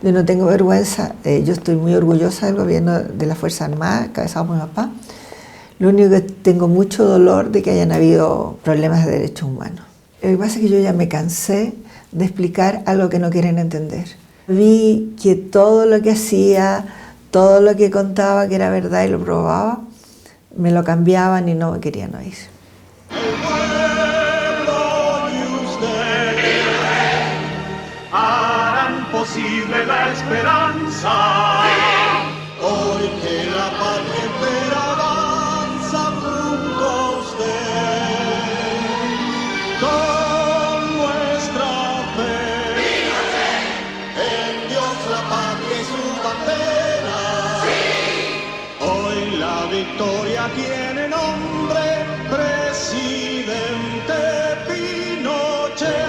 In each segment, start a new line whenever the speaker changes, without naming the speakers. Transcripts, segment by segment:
Yo no tengo vergüenza, yo estoy muy orgullosa del gobierno de las Fuerzas Armadas, cabezado por mi papá. Lo único que tengo mucho dolor de que hayan habido problemas de derechos humanos. Lo que pasa es que yo ya me cansé de explicar algo que no quieren entender. Vi que todo lo que hacía, todo lo que contaba que era verdad y lo probaba, me lo cambiaban y no me querían oír.
Posible la esperanza, hoy que la paz entera avanza junto a usted, con nuestra fe, en Dios la patria y su bandera, hoy la victoria tiene nombre, presidente Pinochet.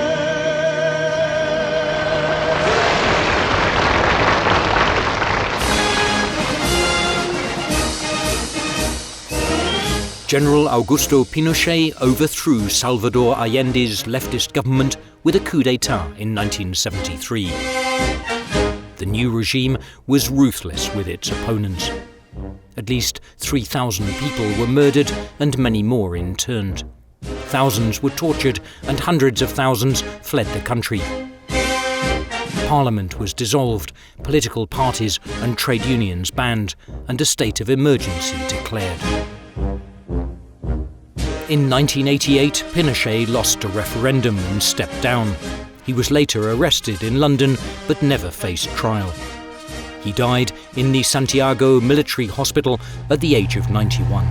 General Augusto Pinochet overthrew Salvador Allende's leftist government with a coup d'etat in 1973. The new regime was ruthless with its opponents. At least 3,000 people were murdered and many more interned. Thousands were tortured and hundreds of thousands fled the country. Parliament was dissolved, political parties and trade unions banned, and a state of emergency declared. In 1988, Pinochet lost a referendum and stepped down. He was later arrested in London, but never faced trial. He died in the Santiago Military Hospital at the age of 91.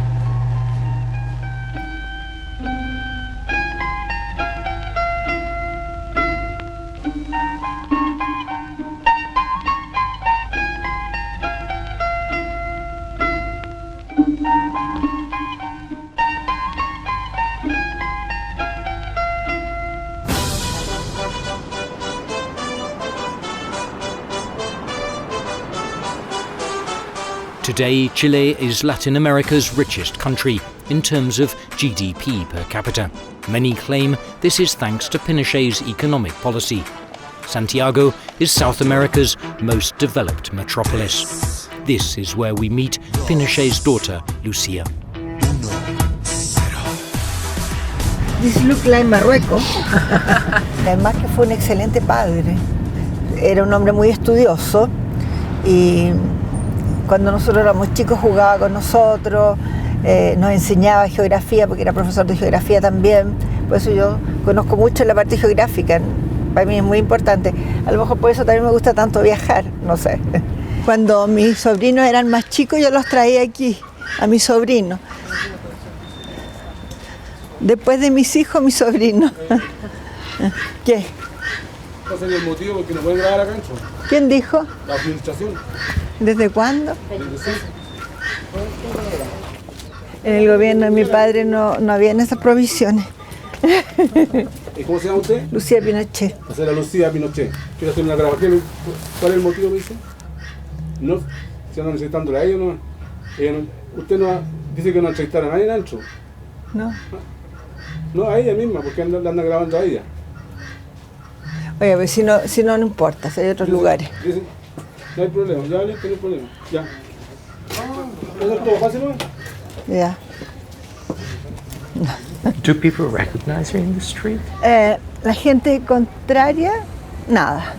Today, Chile is Latin America's richest country in terms of GDP per capita. Many claim this is thanks to Pinochet's economic policy. Santiago is South America's most developed metropolis. This is where we meet Pinochet's daughter, Lucia.
This looks like Marruecos. Además que fue un excelente padre. Era un hombre muy estudioso y cuando nosotros éramos chicos jugaba con nosotros, nos enseñaba geografía porque era profesor de geografía también. Por eso yo conozco mucho la parte geográfica. Para mí es muy importante. A lo mejor por eso también me gusta tanto viajar, no sé. Cuando mis sobrinos eran más chicos yo los traía aquí, a mis sobrinos. Después de mis hijos, mis sobrinos. ¿Qué?
¿Cuál sería el motivo por el que no pueden grabar acá, Ancho?
¿Quién dijo?
La administración.
¿Desde cuándo?
Desde siempre.
En el gobierno de mi padre no habían esas provisiones.
¿Y cómo se llama usted?
Lucía Pinochet.
Esa era Lucía Pinochet. Quiero hacer una grabación. ¿Cuál es el motivo, me dice? No, si andan necesitándola a ella, no. Usted no dice que no entrevistaron a nadie, Ancho.
No.
No, a ella misma, porque anda grabando a ella.
Oye, pues si no importa, si hay otros lugares.
Dice, no hay problema, ya listo, no hay problema. Ya. ¿Eso es todo fácil, no?
Ya.
Do people recognize her in the street?
La gente contraria, nada.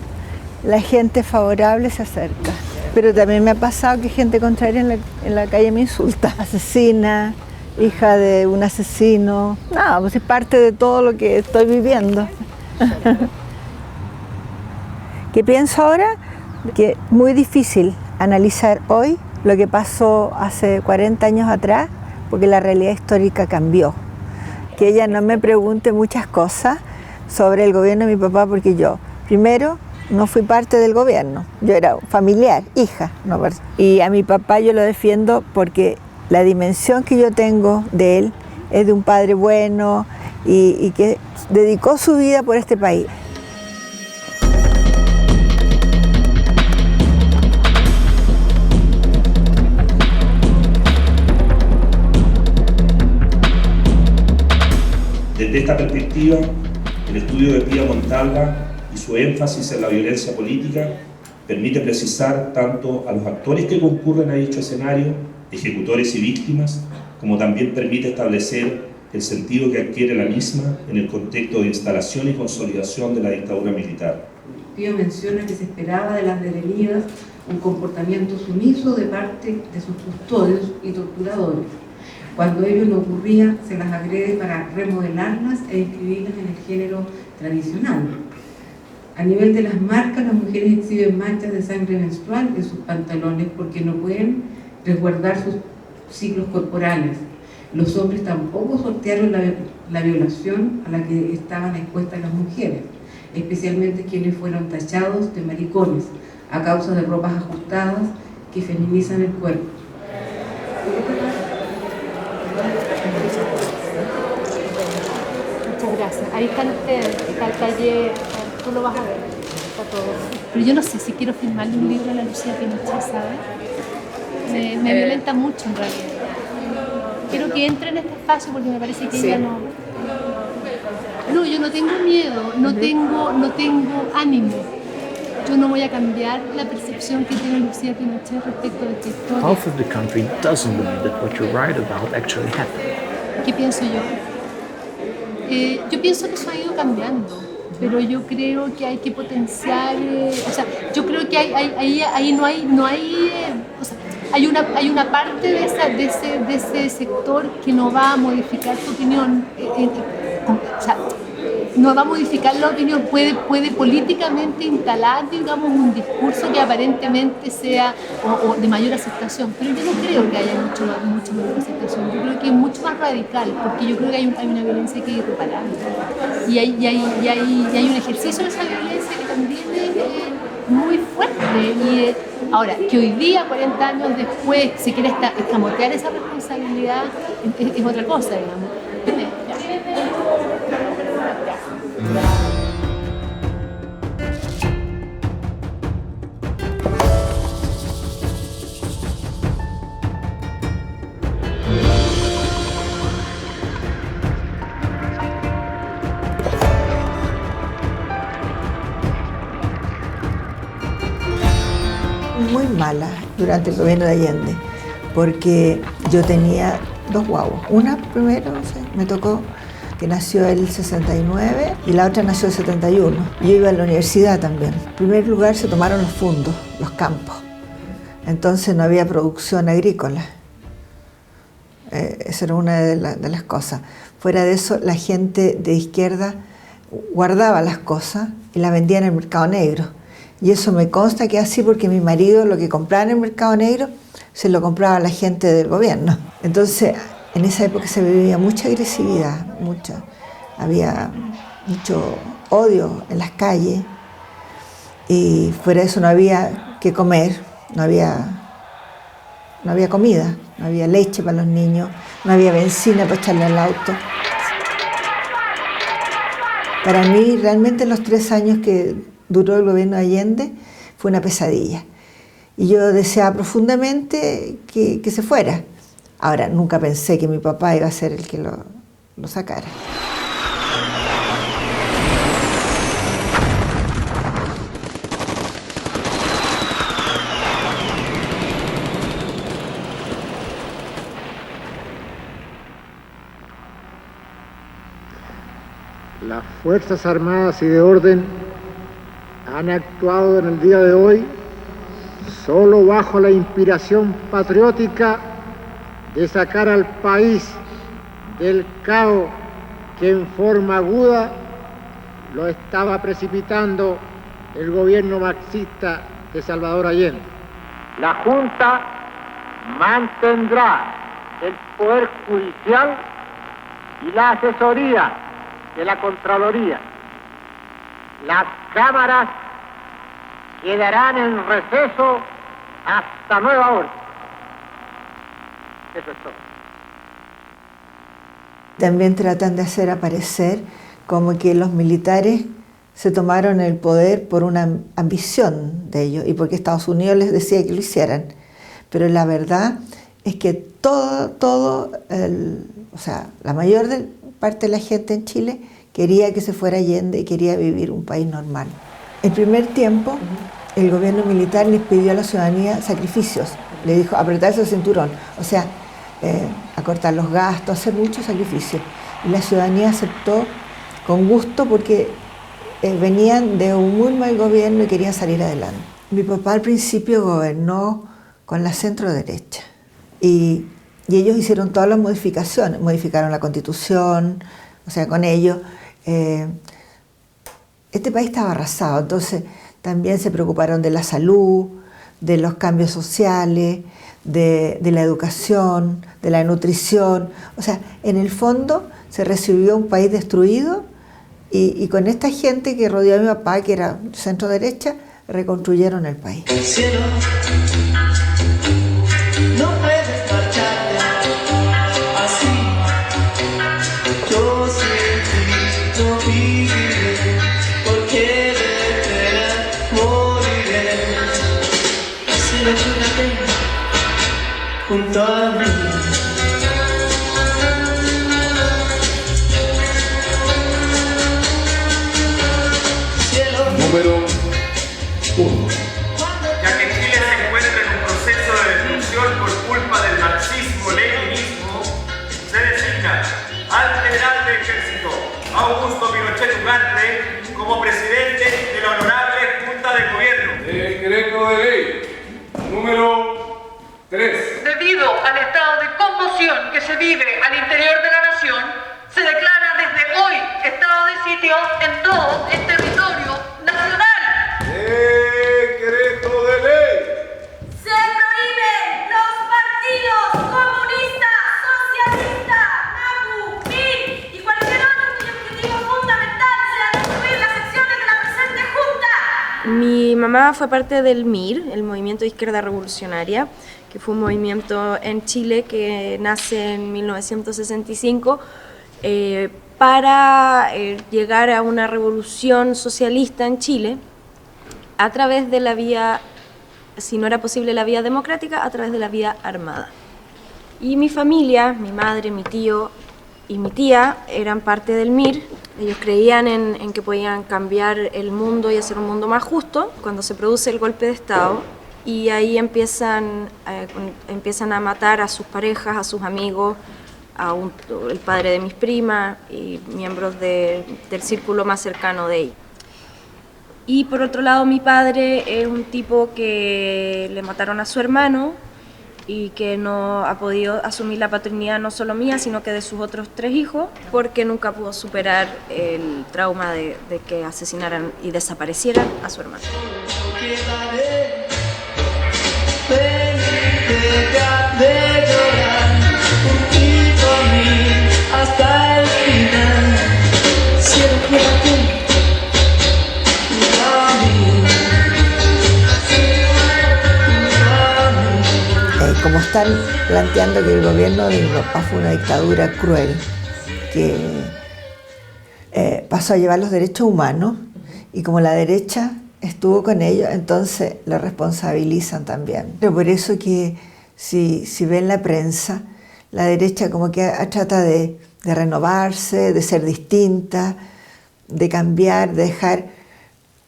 La gente favorable se acerca. Pero también me ha pasado que gente contraria en la calle me insulta. Asesina, hija de un asesino. Nada, pues es parte de todo lo que estoy viviendo. ¿Qué pienso ahora? Que es muy difícil analizar hoy lo que pasó hace 40 años atrás, porque la realidad histórica cambió. Que ella no me pregunte muchas cosas sobre el gobierno de mi papá, porque yo, primero, no fui parte del gobierno. Yo era familiar, hija. No, y a mi papá yo lo defiendo porque la dimensión que yo tengo de él es de un padre bueno y que dedicó su vida por este país.
Desde esta perspectiva, el estudio de Pía Montalva y su énfasis en la violencia política permite precisar tanto a los actores que concurren a dicho escenario, ejecutores y víctimas, como también permite establecer el sentido que adquiere la misma en el contexto de instalación y consolidación de la dictadura militar.
Pío menciona que se esperaba de las detenidas un comportamiento sumiso de parte de sus custodios y torturadores. Cuando ello no ocurría, se las agrede para remodelarlas e inscribirlas en el género tradicional. A nivel de las marcas, las mujeres exhiben manchas de sangre menstrual en sus pantalones porque no pueden resguardar sus ciclos corporales. Los hombres tampoco sortearon la violación a la que estaban expuestas las mujeres, especialmente quienes fueron tachados de maricones a causa de ropas ajustadas que feminizan el cuerpo.
Muchas gracias. Ahí están ustedes, está el taller, tú lo vas a ver, está todo. Pero yo no sé si quiero firmarle un libro a la Lucía Pinochet, ¿sabes? Me violenta mucho en realidad. Quiero que entre en este espacio porque me parece que ella no... No, yo no tengo miedo, no tengo ánimo. Yo no voy a cambiar la percepción que tiene Lucía Pinochet respecto de esta historia.
Half of the country doesn't believe that what you write about actually happened.
¿Qué pienso yo? Yo pienso que eso ha ido cambiando, pero yo creo que hay que potenciar, o sea, yo creo que ahí no hay o sea, hay una parte de ese sector que no va a modificar tu opinión, o sea, no va a modificar la opinión, puede políticamente instalar, digamos, un discurso que aparentemente sea o de mayor aceptación, pero yo no creo que haya mucho mayor aceptación, yo creo que es mucho más radical, porque yo creo que hay una violencia que es irreparable, y hay un ejercicio de esa violencia que también es muy fuerte, y ahora, que hoy día, 40 años después, se quiera escamotear esa responsabilidad, es otra cosa, digamos.
Muy mala durante el gobierno de Allende, porque yo tenía 2 guaguas. Una primero, no sé, me tocó, que nació el 69 y la otra nació el 71. Yo iba a la universidad también. En primer lugar se tomaron los fundos, los campos. Entonces no había producción agrícola. Esa era una de las cosas. Fuera de eso, la gente de izquierda guardaba las cosas y las vendía en el mercado negro. Y eso me consta que es así porque mi marido lo que compraba en el mercado negro se lo compraba a la gente del gobierno. Entonces, en esa época se vivía mucha agresividad, había mucho odio en las calles y fuera de eso no había que comer, no había comida, no había leche para los niños, no había benzina para echarle al auto. Para mí, realmente los 3 años que duró el gobierno de Allende fue una pesadilla. Y yo deseaba profundamente que se fuera. Ahora, nunca pensé que mi papá iba a ser el que lo sacara.
Las Fuerzas Armadas y de Orden han actuado en el día de hoy solo bajo la inspiración patriótica de sacar al país del caos que en forma aguda lo estaba precipitando el gobierno marxista de Salvador Allende. La Junta mantendrá el Poder Judicial y la asesoría de la Contraloría. Las cámaras quedarán en receso hasta nueva orden. Eso es todo.
También tratan de hacer aparecer como que los militares se tomaron el poder por una ambición de ellos y porque Estados Unidos les decía que lo hicieran. Pero la verdad es que la mayor parte de la gente en Chile quería que se fuera Allende y quería vivir un país normal. El primer tiempo el gobierno militar les pidió a la ciudadanía sacrificios. Le dijo apretarse el cinturón, o sea, acortar los gastos, hacer muchos sacrificios. Y la ciudadanía aceptó con gusto porque venían de un muy mal gobierno y querían salir adelante. Mi papá al principio gobernó con la centro derecha y ellos hicieron todas las modificaciones, modificaron la Constitución, o sea, con ellos. Este país estaba arrasado, entonces también se preocuparon de la salud, de los cambios sociales, de la educación, de la nutrición. O sea, en el fondo se recibió un país destruido y con esta gente que rodeó a mi papá, que era centro derecha, reconstruyeron el país.
El cielo, no puedes marcharte así. Yo sin ti no viviré, porque de pena moriré. Cielo, quédate junto a mí.
Número 1.
Ya que Chile se encuentra en un proceso de destrucción por culpa del marxismo-leninismo, se designa al general de ejército Augusto Pinochet Ugarte como presidente de la honorable Junta de Gobierno.
Decreto de ley número 3.
Debido al estado de conmoción que se vive al interior de la nación, se declara desde hoy estado de sitio en todo el territorio nacional.
Decreto de ley.
Se prohíben los partidos comunistas, socialistas, MAPU, MIR y cualquier otro cuyo objetivo fundamental sea destruir las secciones de la presente Junta.
Mi mamá fue parte del MIR, el Movimiento de Izquierda Revolucionaria, que fue un movimiento en Chile que nace en 1965 para llegar a una revolución socialista en Chile a través de la vía, si no era posible la vía democrática, a través de la vía armada. Y mi familia, mi madre, mi tío y mi tía eran parte del MIR. Ellos creían en que podían cambiar el mundo y hacer un mundo más justo cuando se produce el golpe de Estado. Y ahí empiezan a matar a sus parejas, a sus amigos, el padre de mis primas y miembros del círculo más cercano de ella. Y por otro lado, mi padre es un tipo que le mataron a su hermano y que no ha podido asumir la paternidad no solo mía, sino que de sus otros 3 hijos, porque nunca pudo superar el trauma de que asesinaran y desaparecieran a su hermano.
De llorar junto a mí hasta el final. Cielo, quédate junto a mí.
Como están planteando que el gobierno de mi papá fue una dictadura cruel, que pasó a llevar los derechos humanos y como la derecha estuvo con ellos, entonces lo responsabilizan también. Pero por eso que si ven la prensa, la derecha como que trata de renovarse, de ser distinta, de cambiar, de dejar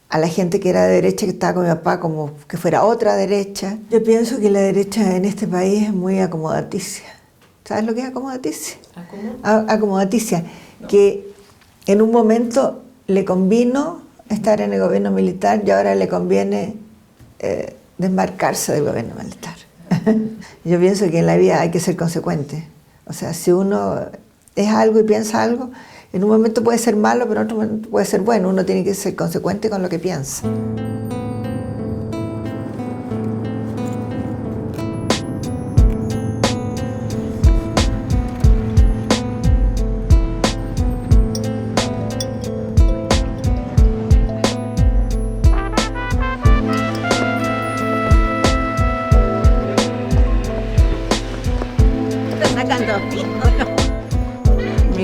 a la gente que era de derecha, que estaba con mi papá, como que fuera otra derecha. Yo pienso que la derecha en este país es muy acomodaticia. ¿Sabes lo que es acomodaticia? Acomodaticia, que en un momento le convino estar en el gobierno militar y ahora le conviene desmarcarse del gobierno militar. Yo pienso que en la vida hay que ser consecuente. O sea, si uno es algo y piensa algo, en un momento puede ser malo, pero en otro momento puede ser bueno. Uno tiene que ser consecuente con lo que piensa.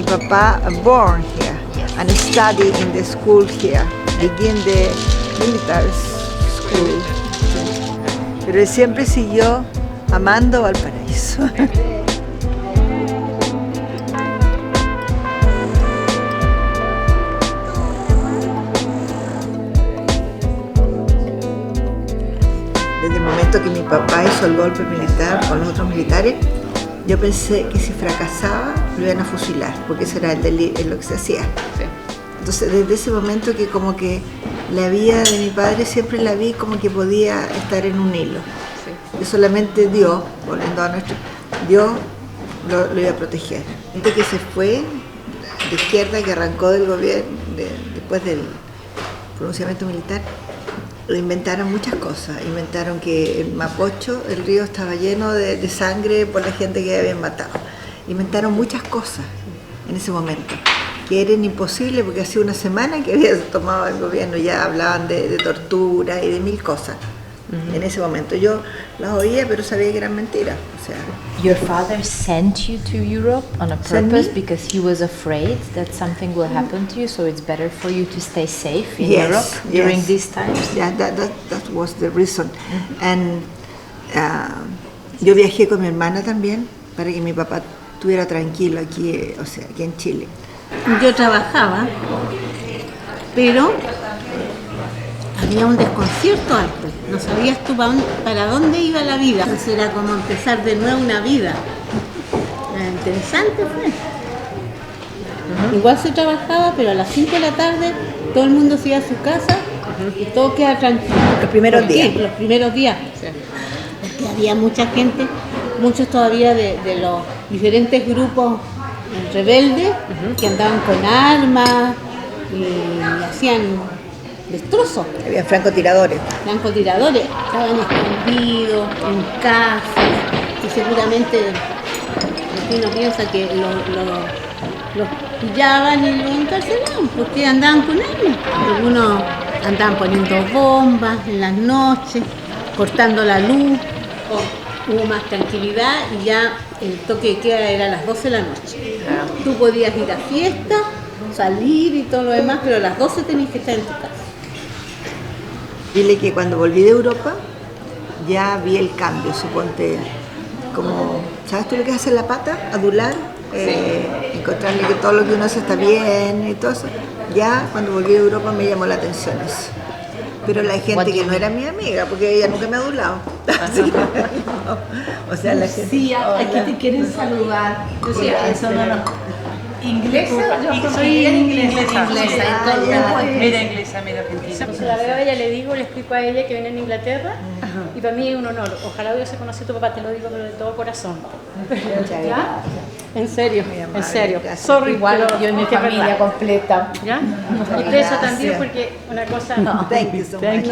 My papa born here and studied in the school here, begin the military school. Pero él siempre siguió amando Valparaíso. momento que mi papá hizo el golpe militar con los otros militares, yo pensé que si fracasaba lo iban a fusilar, porque eso era lo que se hacía.
Sí.
Entonces desde ese momento que como que la vida de mi padre siempre la vi como que podía estar en un hilo. Sí. Y solamente Dios, volviendo a nuestro, Dios lo iba a proteger. Gente que se fue de izquierda, que arrancó del gobierno, después del pronunciamiento militar, inventaron muchas cosas. Inventaron que en Mapocho el río estaba lleno de sangre por la gente que habían matado. Inventaron muchas cosas en ese momento, que eran imposibles porque hacía una semana que había tomado el gobierno, ya hablaban de tortura y de mil cosas. En ese momento yo las oía, pero sabía que eran mentiras. O sea,
your father sent you to Europe on a purpose because he was afraid that something will happen to you, so it's better for you to stay safe in Europe during these times?
Yeah, that was the reason. And yo viajé con mi hermana también para que mi papá estuviera tranquilo aquí, o sea, aquí en Chile.
Yo trabajaba, pero había un desconcierto alto. No sabías tú para dónde iba la vida. Entonces era como empezar de nuevo una vida. Interesante fue. Igual se trabajaba, pero a las 5 de la tarde todo el mundo se iba a su casa y todo queda tranquilo.
Los primeros días.
Los primeros días. Sí. Porque había mucha gente, muchos todavía de los diferentes grupos rebeldes que andaban con armas y hacían destrozos.
Había francotiradores.
Francotiradores, estaban escondidos en casas y seguramente uno piensa que los pillaban y los encarcelaban porque andaban con armas. Algunos andaban poniendo bombas en las noches, cortando la luz. Hubo más tranquilidad y ya el toque de queda era a las 12 de la noche. Tú podías ir a fiesta, salir y todo lo demás, pero a las 12 tenías que estar en tu casa.
Dile que cuando volví de Europa ya vi el cambio, suponte, como, ¿sabes tú lo que hace la pata? Adular, encontrarle que todo lo que uno hace está bien y todo eso. Ya cuando volví de Europa me llamó la atención eso. Pero la gente que no era mi amiga, porque ella nunca me ha adulado. O sea, la gente...
Sí, aquí te quieren saludar.
Lucía, eso no. ¿Inglesa? Yo soy inglesa. Media inglesa, media argentina.
La veo a ella, le digo, le explico a ella que viene en Inglaterra y para mí es un honor. Ojalá hubiese conocido a tu papá, te lo digo, pero de todo corazón. ¿Ya? En serio, en serio. Sorry,
igual yo y mi familia completa.
¿Ya? Y preso también porque una cosa...
Thank you so much.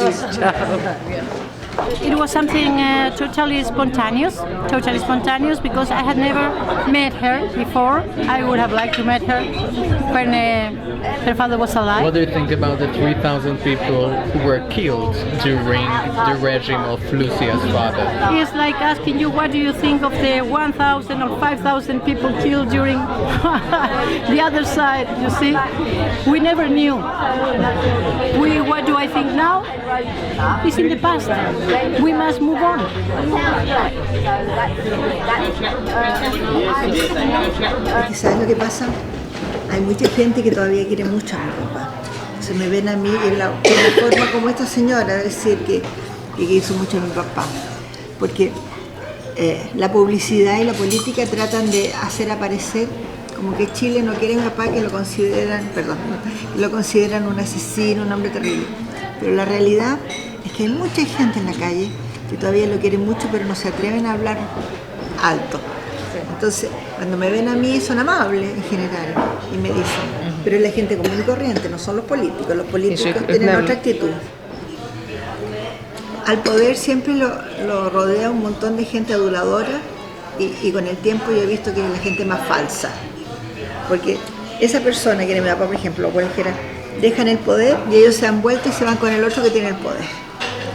It was something totally spontaneous, because I had never met her before. I would have liked to meet her when her father was alive.
What do you think about the 3,000 people who were killed during the regime of Lucia's father?
It's like asking you, what do you think of the 1,000 or 5,000 people killed during the other side, you see? We never knew. What do I think now? It's in the past. We must move on.
¿Sabes lo que pasa? Hay mucha gente que todavía quiere mucho a mi papá. Se me ven a mí en la forma como esta señora, decir que hizo mucho a mi papá. Porque la publicidad y la política tratan de hacer aparecer como que Chile no quiere a mi papá, que lo consideran un asesino, un hombre terrible. Pero la realidad es que hay mucha gente en la calle que todavía lo quiere mucho, pero no se atreven a hablar alto. Entonces, cuando me ven a mí son amables en general y me dicen, pero es la gente común y corriente, no son los políticos. Los políticos tienen otra actitud. Al poder siempre lo rodea un montón de gente aduladora y con el tiempo yo he visto que es la gente más falsa. Porque esa persona que era mi papá, por ejemplo, o cualquiera, dejan el poder y ellos se han vuelto y se van con el otro que tiene el poder.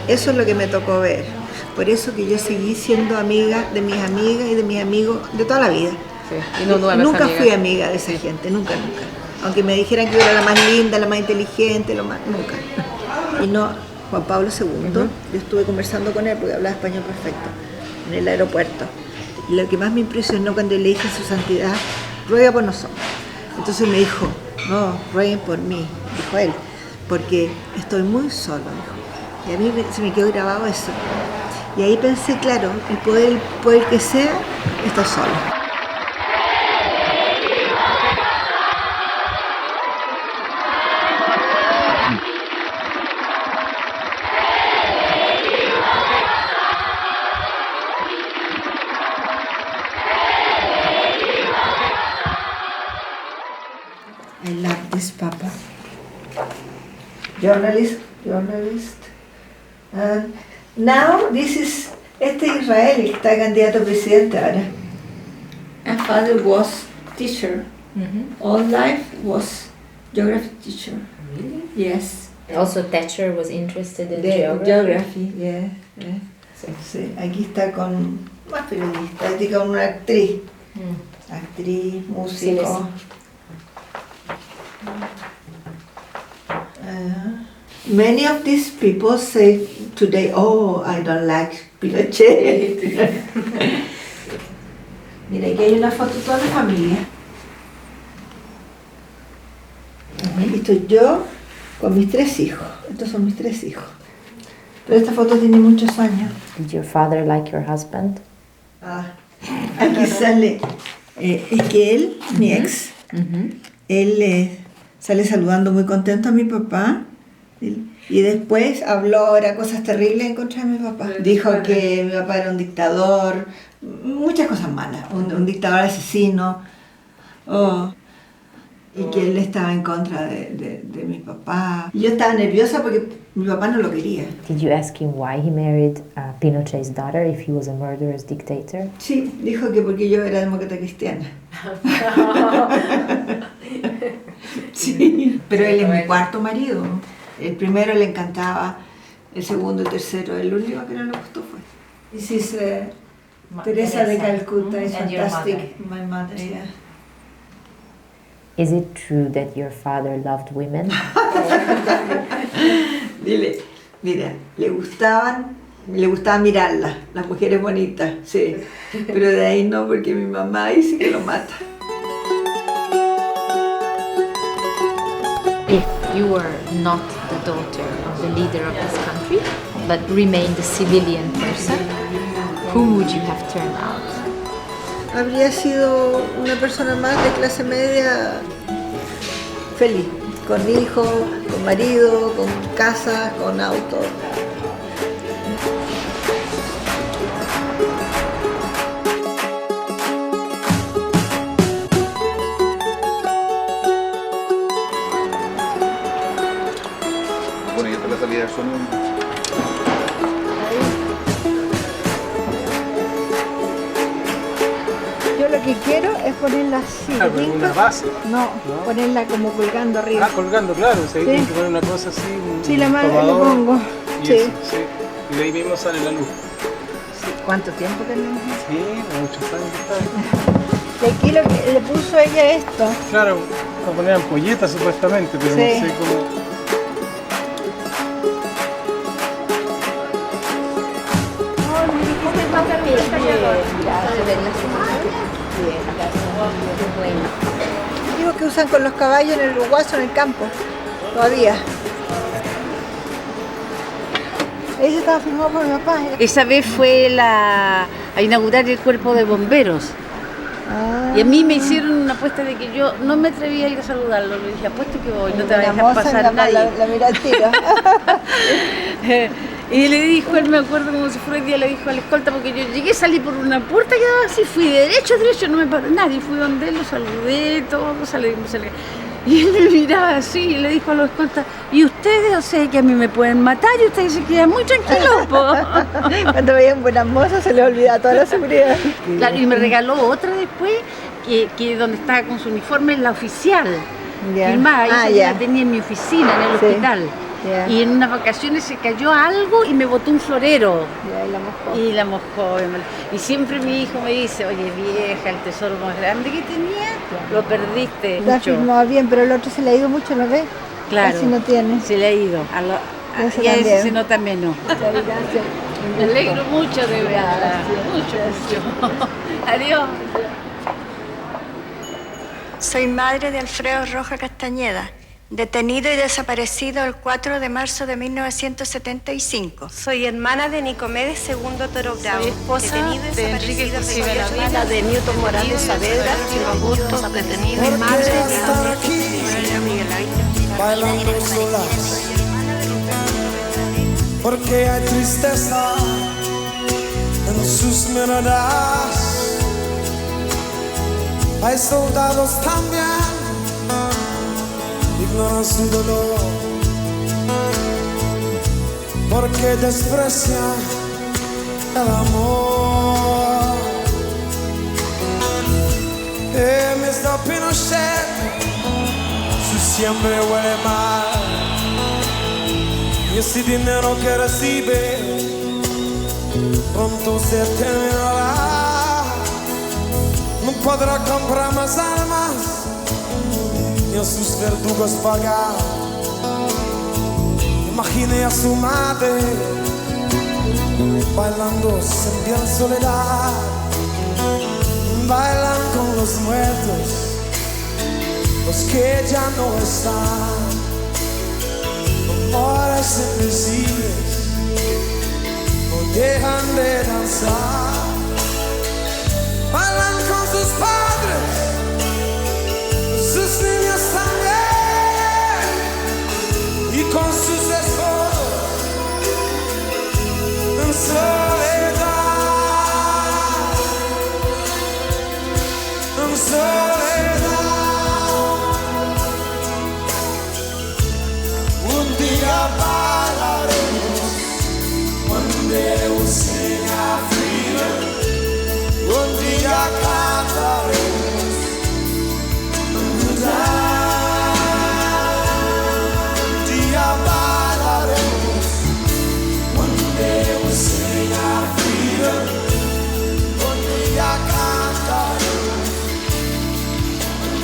Eso es lo que me tocó ver. Por eso que yo seguí siendo amiga de mis amigas y de mis amigos de toda la vida.
Sí. Y
nunca fui amiga de esa gente, nunca. Aunque me dijeran que yo era la más linda, la más inteligente, nunca. Y no, Juan Pablo II, yo estuve conversando con él porque hablaba español perfecto, en el aeropuerto. Y lo que más me impresionó cuando le dije a su santidad, ruega por nosotros. Entonces me dijo, no, rueguen por mí, dijo él, porque estoy muy solo, dijo. Y a mí se me quedó grabado eso. Y ahí pensé, claro, el poder que sea, está solo. I love this papa. Journalist. Now this is Israel que está candidato a presidente ahora. My father was teacher. All life was geography teacher.
Really?
Yes.
Also Thatcher was interested in
geography. Yeah. Sí. Aquí está con más periodista, aquí con una actriz. Actriz, músico. Many of these people say today, oh, I don't like Pinochet. Mira, aquí hay una foto de toda la familia. Aquí estoy yo con mis 3 hijos. Estos son mis 3 hijos. Pero esta foto tiene muchos años.
Did your father like your husband?
Aquí sale, es que él, mi ex, él sale saludando muy contento a mi papá. Y después habló ahora cosas terribles en contra de mi papá. Dijo que mi papá era un dictador, muchas cosas malas, un dictador asesino, y que él estaba en contra de mi papá. Y yo estaba nerviosa porque mi papá no lo quería.
Did you ask him why he married Pinochet's daughter if he was a murderous dictator?
Sí, dijo que porque yo era demócrata cristiana. Sí, pero él es mi 4º marido. El primero le encantaba, el segundo, el tercero, el único que no le gustó fue. This is Teresa de Calcuta, is fantastic. My mother, yeah.
Is it true that your father loved women?
Dile, mira, le gustaba mirarlas, las mujeres bonitas, sí. Pero de ahí no, porque mi mamá dice que lo mata.
If you were not the daughter of the leader of this country, but remained a civilian person, whom would you have turned out?
Habría sido una persona más de clase media feliz, con hijos, con marido, con casa, con auto.
Bueno, y esta es la salida del sonido.
Yo lo que quiero es ponerla así.
¿Una base?
No, ponerla como colgando arriba.
Colgando, claro. O sea, tiene que poner una cosa así.
Sí, la mano le pongo.
Sí. Y de ahí mismo sale la luz.
Sí. ¿Cuánto tiempo tenemos?
Sí, muchos años que está.
Y aquí lo que le puso ella esto.
Claro, para poner ampolletas supuestamente, pero no sé cómo.
Digo que usan con los caballos en el Uruguayo, en el campo, todavía. Ella estaba firmada por mi papá.
Esa vez fue a inaugurar el cuerpo de bomberos. Y a mí me hicieron una apuesta de que yo no me atrevía a ir a saludarlo. Le dije, apuesto que voy, no te vayas a pasar nadie.
La mira al tiro.
Y le dijo, él me acuerdo como si fuera el día, le dijo al escolta, porque yo llegué, salí por una puerta y así fui derecho, no me paró nadie, fui donde él, lo saludé, todo, salí. Y él me miraba así y le dijo a los escoltas, ¿y ustedes? O sea, que a mí me pueden matar y ustedes se quedan muy tranquilos, po.
Cuando veían buenas mozas se les olvidaba toda la seguridad.
Claro, y me regaló otra después, que donde estaba con su uniforme, la oficial. Y más, la tenía en mi oficina, en el hospital. Y en unas vacaciones se cayó algo y me botó un florero. Y la mojó. Y siempre mi hijo me dice, oye vieja, el tesoro más grande que tenía, lo perdiste.
Está firmado bien, pero el otro se le ha ido mucho, ¿lo ves?
Claro,
casi no tiene.
se le ha ido. Y a ese se nota menos. Me alegro mucho de verla. Mucho. Adiós.
Soy madre de Alfredo Roja Castañeda,
detenido y desaparecido el 4 de marzo de 1975.
Soy hermana de Nicomedes II Toro Bravo.
Soy esposa de Enrique Cursi
hermana de Newton Morales Saavedra, Augusto, detenido.
Mi madre de bailando solas, porque hay tristeza en sus miradas. Hay soldados también, ignoran su dolor, porque desprecian el amor. Mr. Pinochet, su siempre huele mal, y ese dinero que recibe pronto se terminará. No podrá comprar más armas ni a sus verdugos pagar. Imagine a su madre bailando en soledad. Bailan con los muertos, los que ya no están. Amores invisibles no dejan de danzar. Bailan con sus padres, sus niños también, y con sus esposos en soledad, en soledad. Un día bailaremos, one day we'll sing our freedom. Un día cantaremos, un día bailaremos, one day we'll sing our freedom. Un día cantaremos,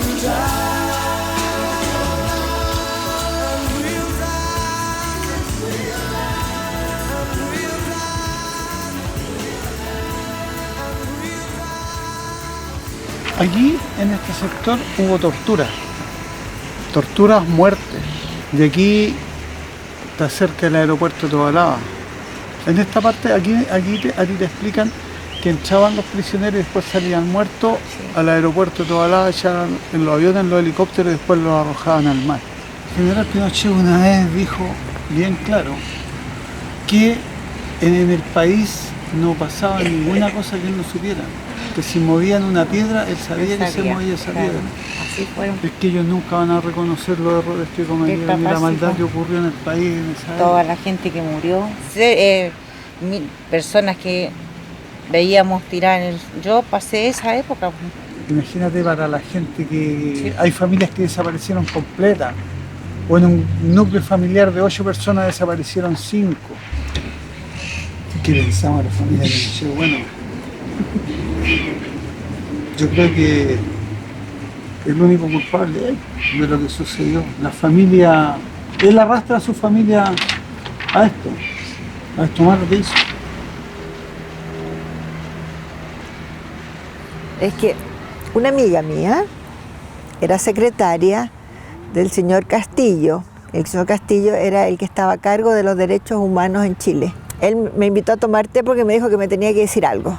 un
Aquí, en este sector, hubo torturas, muertes. De aquí está cerca del aeropuerto de Tobalaba. En esta parte, aquí a ti te explican que entraban los prisioneros y después salían muertos al aeropuerto de Tobalaba, echaban en los aviones, en los helicópteros y después los arrojaban al mar. El general Pinochet una vez dijo bien claro que en el país no pasaba ninguna cosa que él no supiera. Que si movían una piedra, él sabía que se movía esa piedra.
Así fue.
Es que ellos nunca van a reconocer los errores que cometieron y la maldad que ocurrió en el país en esa época.
Toda la gente que murió, personas que veíamos tirar yo pasé esa época.
Imagínate para la gente que hay familias que desaparecieron completas, o en un núcleo familiar de 8 personas desaparecieron 5. ¿Qué pensamos a la familia de Pinochet? Bueno, yo creo que el único culpable es de lo que sucedió. La familia, él arrastra a su familia a esto malo que hizo.
Es que una amiga mía era secretaria del señor Castillo. El señor Castillo era el que estaba a cargo de los derechos humanos en Chile. Él me invitó a tomar té porque me dijo que me tenía que decir algo.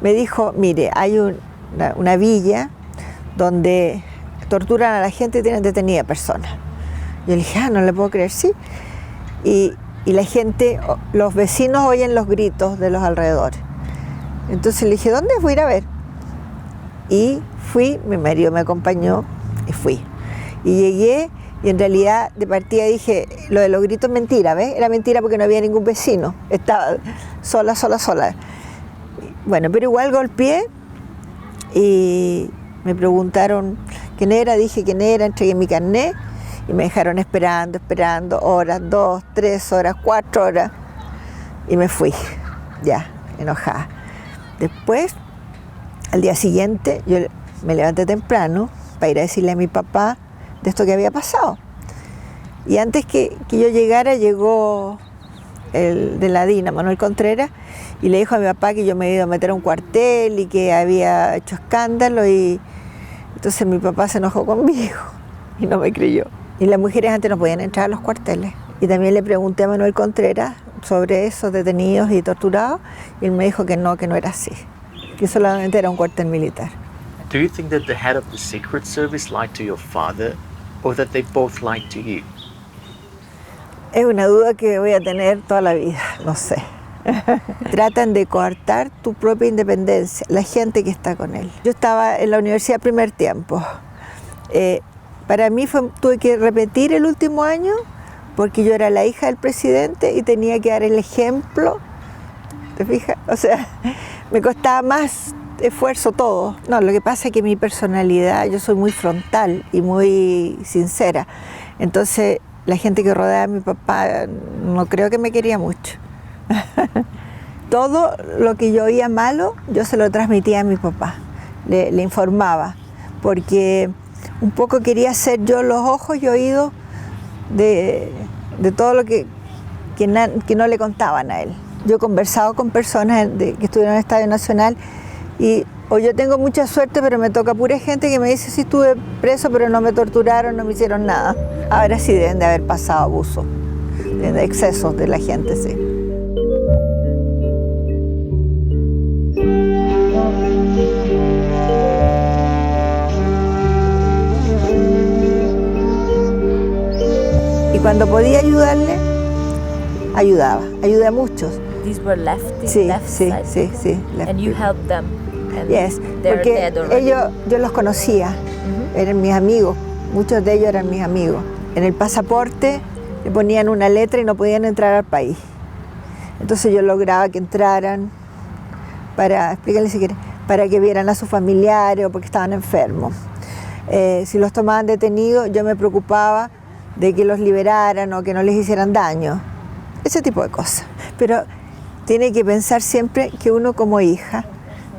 Me dijo, mire, hay una villa donde torturan a la gente y tienen detenida personas. Yo le dije, no le puedo creer, sí. Y la gente, los vecinos oyen los gritos de los alrededores. Entonces le dije, ¿dónde voy a ir a ver? Y fui, mi marido me acompañó y fui. Y llegué y en realidad de partida dije, lo de los gritos es mentira, ¿ves? Era mentira porque no había ningún vecino, estaba sola. Bueno, pero igual golpeé y me preguntaron quién era, dije quién era, entregué mi carnet y me dejaron esperando, horas, 2, 3 horas, 4 horas y me fui, ya, enojada. Después, al día siguiente, yo me levanté temprano para ir a decirle a mi papá de esto que había pasado. Y antes que yo llegara, llegó el de la DINA, Manuel Contreras, y le dijo a mi papá que yo me había ido a meter a un cuartel y que había hecho escándalo, y entonces mi papá se enojó conmigo y no me creyó. Y las mujeres antes no podían entrar a los cuarteles. Y también le pregunté a Manuel Contreras sobre esos detenidos y torturados, y él me dijo que no era así, que solamente era un cuartel militar.
Do you think that the head of the Secret Service lied to your father, or that they both lied to you?
Es una duda que voy a tener toda la vida, no sé. Tratan de coartar tu propia independencia, la gente que está con él. Yo estaba en la universidad primer tiempo. Para mí tuve que repetir el último año porque yo era la hija del presidente y tenía que dar el ejemplo. ¿Te fijas? O sea, me costaba más esfuerzo todo. No, lo que pasa es que mi personalidad, yo soy muy frontal y muy sincera. Entonces, la gente que rodeaba a mi papá no creo que me quería mucho. Todo lo que yo oía malo, yo se lo transmitía a mi papá. Le informaba, porque un poco quería ser yo los ojos y oídos de todo lo que no le contaban a él. Yo he conversado con personas que estuvieron en el Estadio Nacional y yo tengo mucha suerte, pero me toca pura gente que me dice sí estuve preso, pero no me torturaron, no me hicieron nada. Ahora sí deben de haber pasado abusos, de excesos de la gente, sí. Y cuando podía ayudarle, ayudaba. Ayudé a muchos.
These were left
Sí.
And you helped them. And
Yes,
they're
porque
dead already.
yo los conocía, eran mis amigos, muchos de ellos eran mis amigos. En el pasaporte le ponían una letra y no podían entrar al país. Entonces yo lograba que entraran explícale si quieres, para que vieran a sus familiares o porque estaban enfermos. Si los tomaban detenidos, yo me preocupaba de que los liberaran o que no les hicieran daño. Ese tipo de cosas. Pero tiene que pensar siempre que uno como hija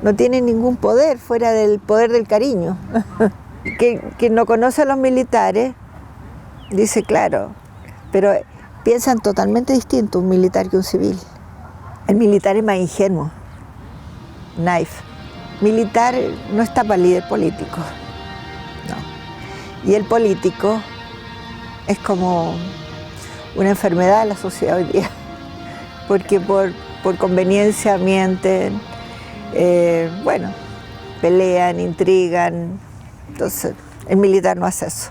no tiene ningún poder fuera del poder del cariño. que no conoce a los militares, dice claro, pero piensan totalmente distinto un militar que un civil. El militar es más ingenuo. Knife. Militar no está para líder político. No. Y el político es como una enfermedad de la sociedad hoy día. Porque por conveniencia mienten, pelean, intrigan. Entonces, el militar no hace eso.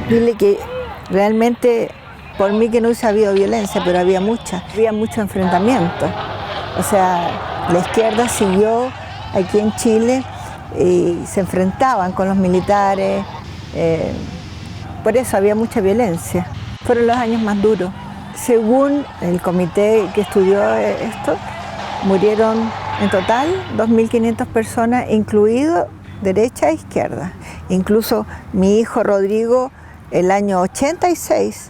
Dile que realmente, por mí que no hubiese habido violencia, pero había mucho enfrentamiento. O sea, la izquierda siguió aquí en Chile y se enfrentaban con los militares, por eso había mucha violencia. Fueron los años más duros. Según el comité que estudió esto, murieron en total 2.500 personas, incluido derecha e izquierda. Incluso mi hijo Rodrigo, el año 86,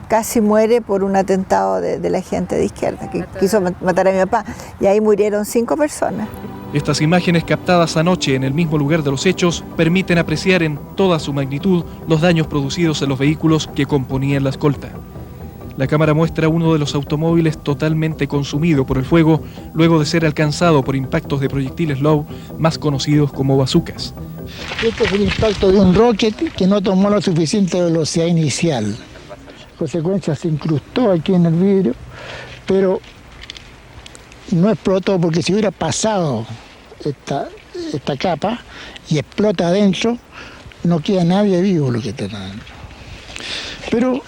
casi muere por un atentado de la gente de izquierda, que quiso matar a mi papá, y ahí murieron 5 personas.
Estas imágenes captadas anoche en el mismo lugar de los hechos permiten apreciar en toda su magnitud los daños producidos en los vehículos que componían la escolta. La cámara muestra uno de los automóviles totalmente consumido por el fuego luego de ser alcanzado por impactos de proyectiles Lowe, más conocidos como bazucas.
Este es el impacto de un rocket que no tomó la suficiente velocidad inicial. En consecuencia se incrustó aquí en el vidrio, pero no explotó, porque si hubiera pasado esta capa y explota adentro, no queda nadie vivo lo que está adentro. Pero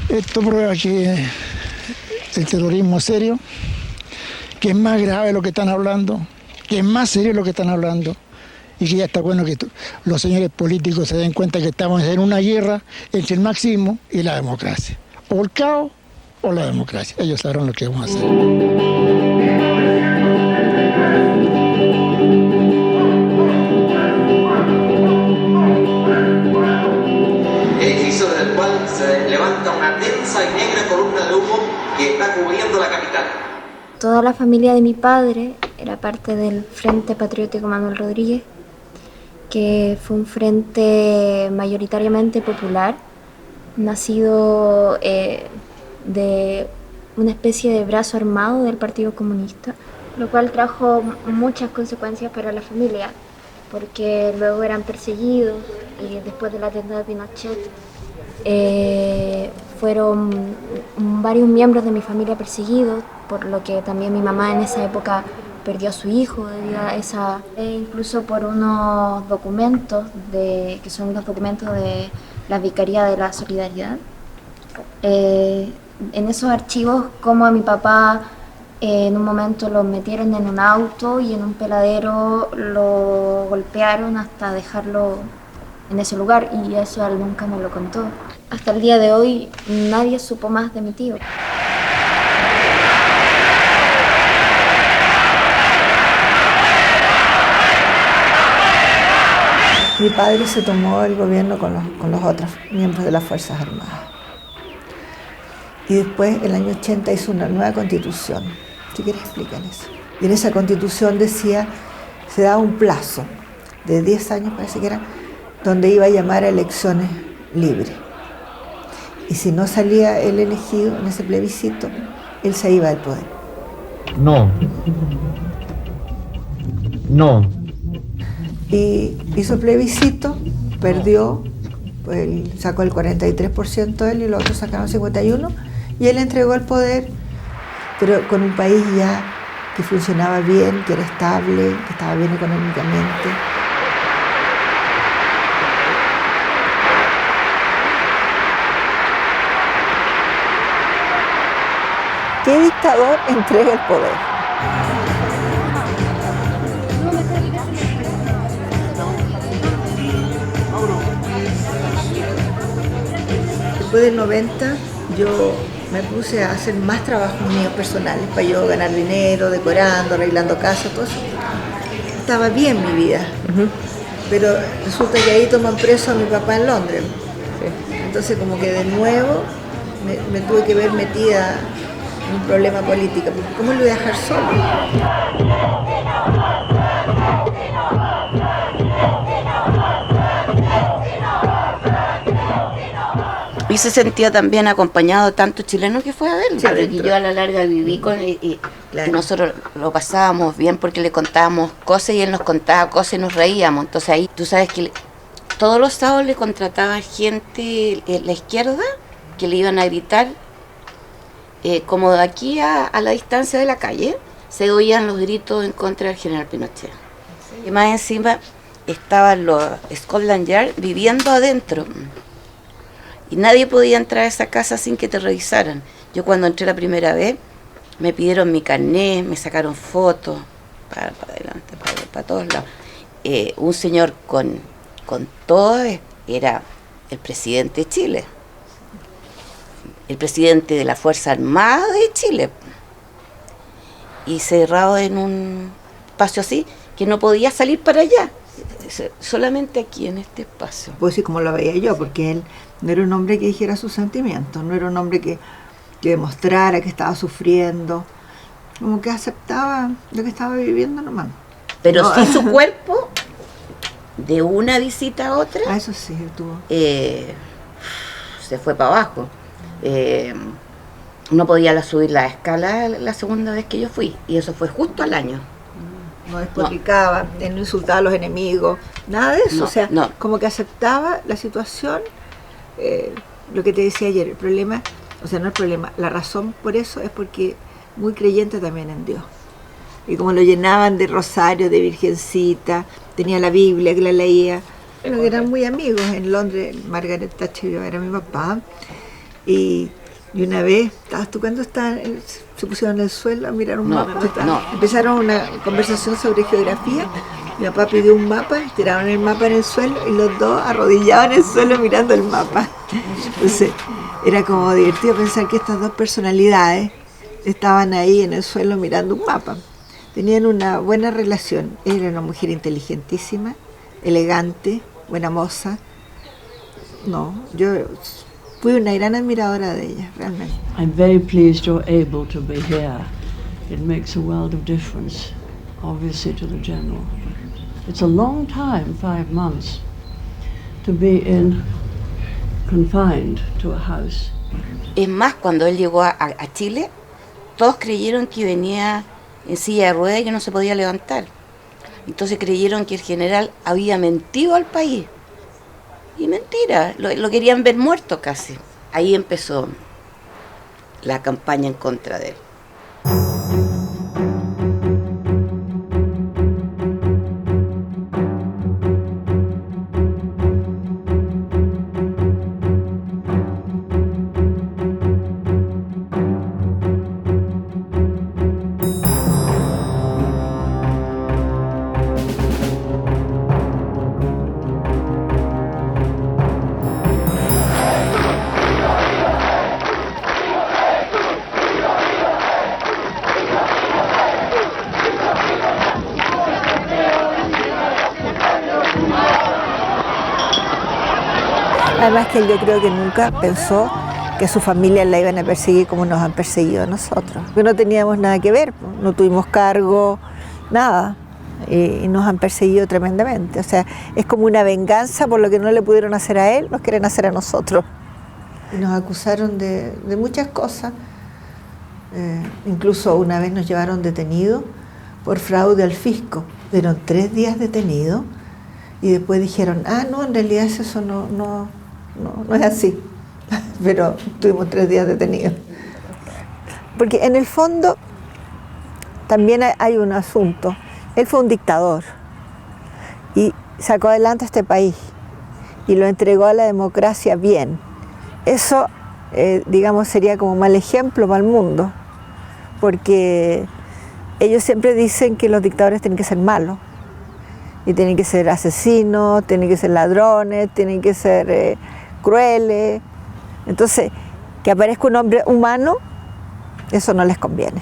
esto prueba que el terrorismo es serio, que es más grave lo que están hablando, que es más serio lo que están hablando, y que ya está bueno que los señores políticos se den cuenta que estamos en una guerra entre el marxismo y la democracia. O el caos o la democracia. Ellos sabrán lo que vamos a hacer.
Edificio desde el cual se levanta una densa y negra columna de humo que está cubriendo la capital.
Toda la familia de mi padre
era parte del Frente Patriótico Manuel Rodríguez, que fue un frente mayoritariamente popular, nacido de una especie de brazo armado del Partido Comunista, lo cual trajo muchas consecuencias para la familia, porque luego eran perseguidos y después del atentado de Pinochet fueron varios miembros de mi familia perseguidos, por lo que también mi mamá en esa época perdió a su hijo debido a esa, incluso por unos documentos que son los documentos de la Vicaría de la Solidaridad. En esos archivos, como a mi papá en un momento lo metieron en un auto y en un peladero lo golpearon hasta dejarlo en ese lugar, y eso él nunca me lo contó. Hasta el día de hoy nadie supo más de mi tío.
Mi padre se tomó el gobierno con los otros miembros de las Fuerzas Armadas. Y después, el año 80, hizo una nueva constitución. Si quieres, explicar eso. Y en esa constitución decía, se daba un plazo de 10 años, parece que era, donde iba a llamar a elecciones libres. Y si no salía él elegido en ese plebiscito, él se iba del poder.
No. No.
Y hizo el plebiscito, perdió, pues él sacó el 43% él y los otros sacaron 51%, y él entregó el poder, pero con un país ya que funcionaba bien, que era estable, que estaba bien económicamente. ¿Qué dictador entrega el poder? Después del 90 yo me puse a hacer más trabajos míos personales para yo ganar dinero, decorando, arreglando casas, todo eso. Estaba bien mi vida, pero resulta que ahí toman preso a mi papá en Londres. Entonces como que de nuevo me tuve que ver metida en un problema político, porque ¿cómo lo voy a dejar solo?
Y se sentía también acompañado de tantos chilenos que fue a verlo. Sí, porque yo a la larga viví con él y nosotros lo pasábamos bien porque le contábamos cosas y él nos contaba cosas y nos reíamos. Entonces ahí tú sabes que todos los sábados le contrataba gente en la izquierda que le iban a gritar, como de aquí a la distancia de la calle, se oían los gritos en contra del general Pinochet. Sí. Y más encima estaban los Scotland Yard viviendo adentro. Y nadie podía entrar a esa casa sin que te revisaran. Yo cuando entré la primera vez, me pidieron mi carnet, me sacaron fotos, para adelante, para todos lados. Un señor con todo, era el presidente de Chile, el presidente de la Fuerza Armada de Chile, y cerrado en un espacio así, que no podía salir para allá, solamente aquí en este espacio.
Pues sí, como lo veía yo, porque él no era un hombre que dijera sus sentimientos, no era un hombre que demostrara que estaba sufriendo, como que aceptaba lo que estaba viviendo nomás.
Pero no, sí su cuerpo, de una visita a otra,
eso sí, tuvo.
Se fue para abajo. No podía subir la escala la segunda vez que yo fui, y eso fue justo al año.
No despotricaba, no insultaba a los enemigos, nada de eso, como que aceptaba la situación. Lo que te decía ayer, el problema, no el problema, la razón por eso es porque muy creyente también en Dios. Y como lo llenaban de rosario, de virgencita, tenía la Biblia que la leía, pero eran muy amigos. En Londres, Margaret Thatcher era mi papá, y una vez, ¿estabas tú cuando se pusieron en el suelo a mirar un mapa? Empezaron una conversación sobre geografía. Mi papá pidió un mapa, tiraron el mapa en el suelo y los dos arrodillados en el suelo mirando el mapa. Entonces era como divertido pensar que estas dos personalidades estaban ahí en el suelo mirando un mapa. Tenían una buena relación. Ella era una mujer inteligentísima, elegante, buena moza. Yo fui una gran admiradora de ella, realmente.
I'm very pleased you're able to be here. It makes a world of difference.
obviously, to the general. It's a long time, 5 months, to be confined to a house.
Es más, cuando él llegó a Chile, todos creyeron que venía en silla de ruedas y que no se podía levantar. Entonces creyeron que el general había mentido al país. Y mentira, lo querían ver muerto casi. Ahí empezó la campaña en contra de él.
Además que yo creo que nunca pensó que su familia la iban a perseguir como nos han perseguido a nosotros. Porque no teníamos nada que ver, no tuvimos cargo, nada, y nos han perseguido tremendamente. O sea, es como una venganza por lo que no le pudieron hacer a él, nos quieren hacer a nosotros. Y nos acusaron de muchas cosas. Incluso una vez nos llevaron detenidos por fraude al fisco. Fueron 3 días detenidos y después dijeron, no, en realidad eso no es así. Pero tuvimos 3 días detenidos. Porque en el fondo también hay un asunto. Él fue un dictador y sacó adelante este país y lo entregó a la democracia bien. Eso, digamos, sería como mal ejemplo para el mundo, porque ellos siempre dicen que los dictadores tienen que ser malos y tienen que ser asesinos, tienen que ser ladrones, tienen que ser crueles. Entonces, que aparezca un hombre humano, eso no les conviene.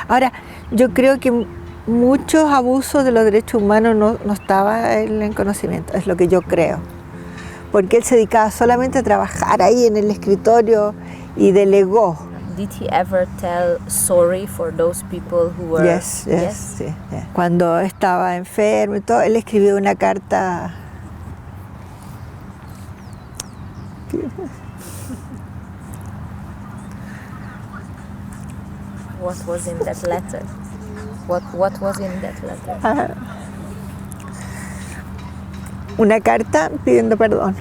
Ahora, yo creo que muchos abusos de los derechos humanos no estaba en conocimiento, es lo que yo creo. Porque él se dedicaba solamente a trabajar ahí en el escritorio y delegó.
Did he ever tell sorry for those people who were...
Yes. Cuando estaba enfermo y todo, él escribió una carta.
What was in that letter? What was in that letter?
Una carta pidiendo perdón.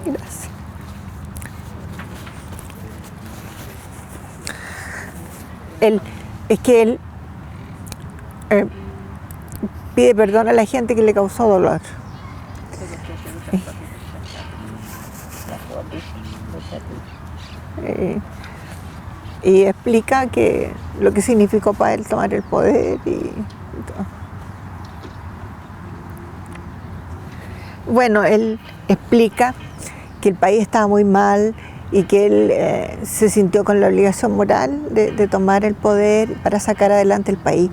Gracias. Él pide perdón a la gente que le causó dolor. Y explica que lo que significó para él tomar el poder y todo. Bueno, él explica que el país estaba muy mal y que él se sintió con la obligación moral de tomar el poder para sacar adelante el país,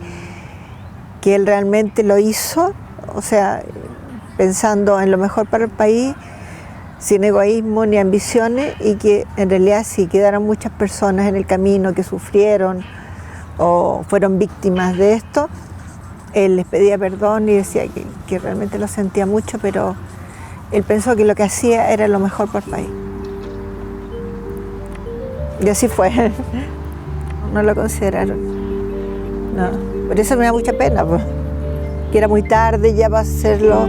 que él realmente lo hizo, o sea, pensando en lo mejor para el país, sin egoísmo ni ambiciones, y que en realidad si quedaron muchas personas en el camino que sufrieron o fueron víctimas de esto, él les pedía perdón y decía que realmente lo sentía mucho, pero él pensó que lo que hacía era lo mejor para el país. Y así fue. No lo consideraron. No. Por eso me da mucha pena, pues, que era muy tarde ya para hacerlo.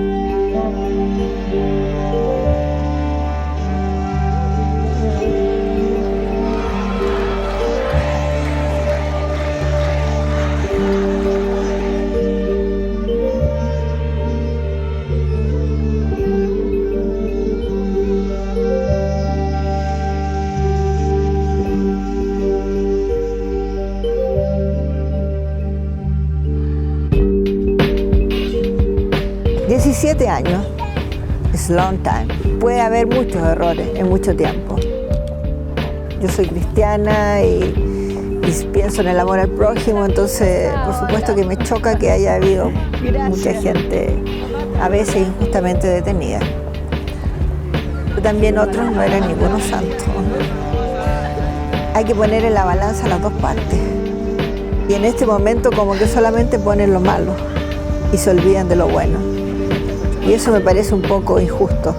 ...17 años, es long time. Puede haber muchos errores en mucho tiempo. Yo soy cristiana y y pienso en el amor al prójimo, entonces por supuesto que me choca que haya habido mucha gente a veces injustamente detenida. Pero también otros no eran ninguno santo. Hay que poner en la balanza las dos partes. Y en este momento como que solamente ponen lo malo y se olvidan de lo bueno. Y eso me parece un poco injusto.